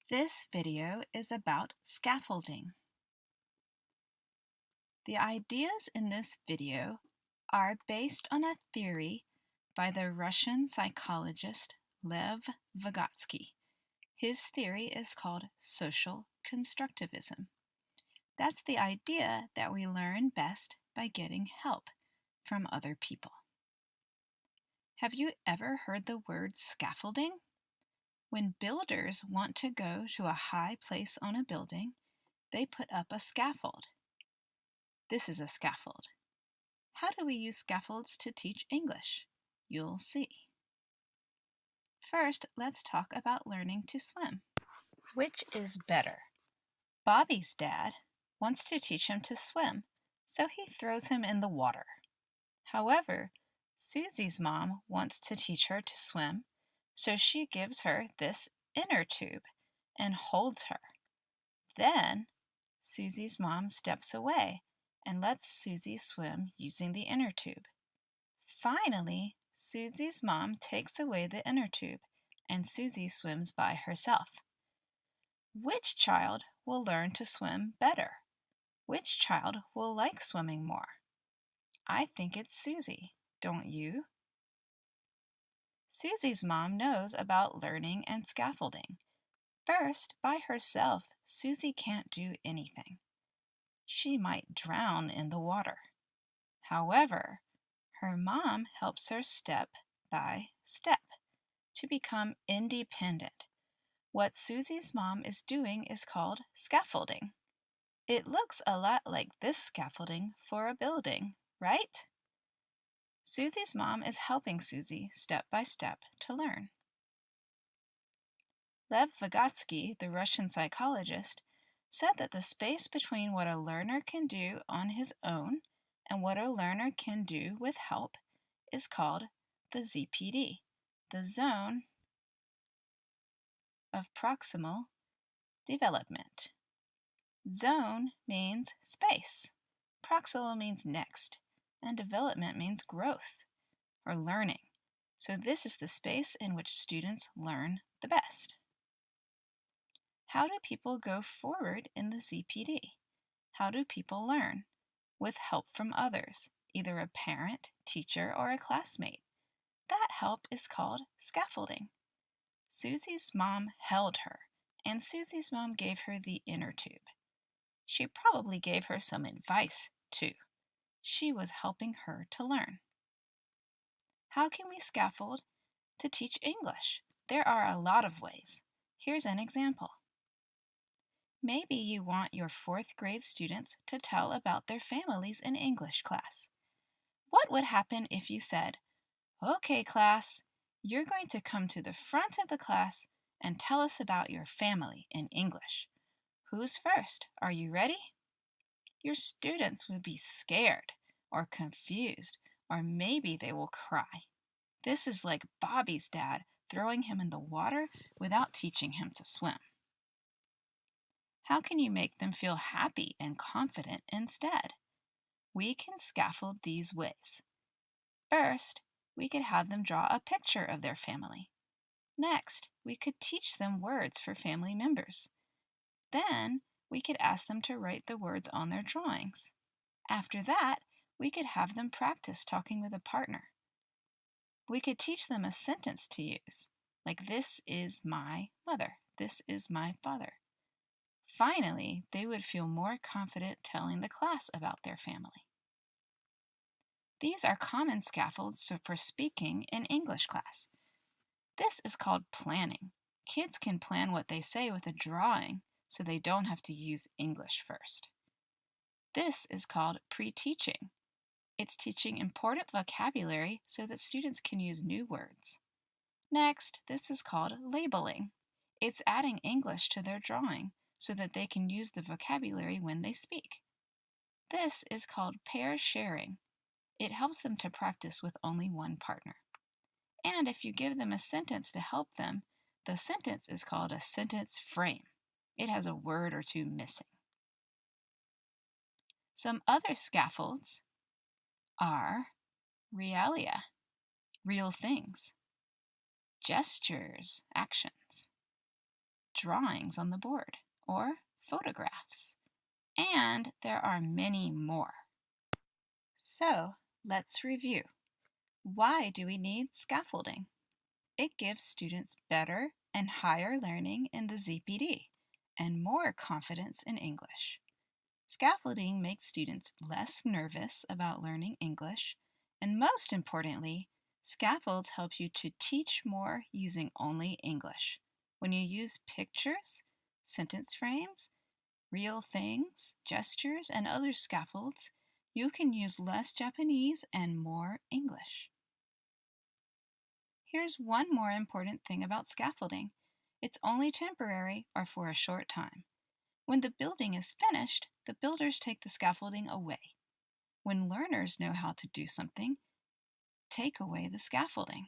This video is about scaffolding. The ideas in this video are based on a theory by the Russian psychologist Lev Vygotsky. His theory is called social constructivism. That's the idea that we learn best by getting help from other people. Have you ever heard the word scaffolding? When builders want to go to a high place on a building, they put up a scaffold. This is a scaffold. How do we use scaffolds to teach English? You'll see. First, let's talk about learning to swim. Which is better? Bobby's dad wants to teach him to swim, so he throws him in the water. However, Susie's mom wants to teach her to swim, so she gives her this inner tube and holds her. Then, Susie's mom steps away and lets Susie swim using the inner tube. Finally, Susie's mom takes away the inner tube and Susie swims by herself. Which child will learn to swim better? Which child will like swimming more? I think it's Susie, don't you? Susie's mom knows about learning and scaffolding. First, by herself, Susie can't do anything. She might drown in the water. However, her mom helps her step by step to become independent. What Susie's mom is doing is called scaffolding. It looks a lot like this scaffolding for a building, right? Susie's mom is helping Susie step by step to learn. Lev Vygotsky, the Russian psychologist, said that the space between what a learner can do on his own and what a learner can do with help is called the ZPD, the zone of proximal development. Zone means space, proximal means next, and development means growth or learning. So this is the space in which students learn the best. How do people go forward in the ZPD? How do people learn? With help from others, either a parent, teacher, or a classmate. That help is called scaffolding. Susie's mom held her, and Susie's mom gave her the inner tube. She probably gave her some advice, too. She was helping her to learn. How can we scaffold to teach English? There are a lot of ways. Here's an example. Maybe you want your 4th grade students to tell about their families in English class. What would happen if you said, "Okay, class, you're going to come to the front of the class and tell us about your family in English. Who's first? Are you ready?" Your students would be scared or confused, or maybe they will cry. This is like Bobby's dad throwing him in the water without teaching him to swim. How can you make them feel happy and confident instead? We can scaffold these ways. First, we could have them draw a picture of their family. Next, we could teach them words for family members. Then, we could ask them to write the words on their drawings. After that, we could have them practice talking with a partner. We could teach them a sentence to use, like "This is my mother," "This is my father." Finally, they would feel more confident telling the class about their family. These are common scaffolds for speaking in English class. This is called planning. Kids can plan what they say with a drawing, so they don't have to use English first. This is called pre-teaching. It's teaching important vocabulary so that students can use new words. Next, this is called labeling. It's adding English to their drawing so that they can use the vocabulary when they speak. This is called pair sharing. It helps them to practice with only one partner. And if you give them a sentence to help them, the sentence is called a sentence frame. It has a word or two missing. Some other scaffolds are realia, real things, gestures, actions, drawings on the board or photographs. And there are many more. So let's review. Why do we need scaffolding? It gives students better and higher learning in the ZPD and more confidence in English. Scaffolding makes students less nervous about learning English, and most importantly, scaffolds help you to teach more using only English. When you use pictures, sentence frames, real things, gestures, and other scaffolds, you can use less Japanese and more English. Here's one more important thing about scaffolding. It's only temporary or for a short time. When the building is finished, the builders take the scaffolding away. When learners know how to do something, take away the scaffolding.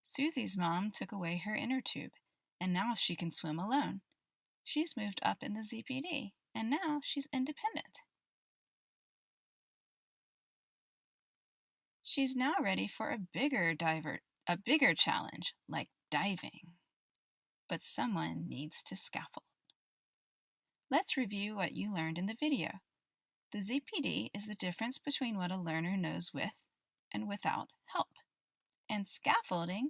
Susie's mom took away her inner tube, and now she can swim alone. She's moved up in the ZPD, and now she's independent. She's now ready for a bigger challenge, like diving. But someone needs to scaffold. Let's review what you learned in the video. The ZPD is the difference between what a learner knows with and without help. And scaffolding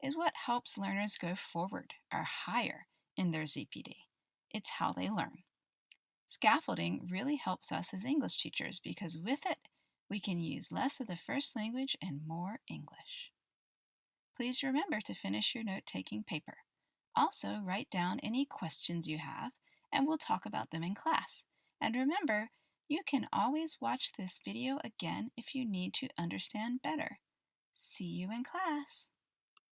is what helps learners go forward or higher in their ZPD. It's how they learn. Scaffolding really helps us as English teachers because with it, we can use less of the first language and more English. Please remember to finish your note-taking paper. Also, write down any questions you have, and we'll talk about them in class. And remember, you can always watch this video again if you need to understand better. See you in class.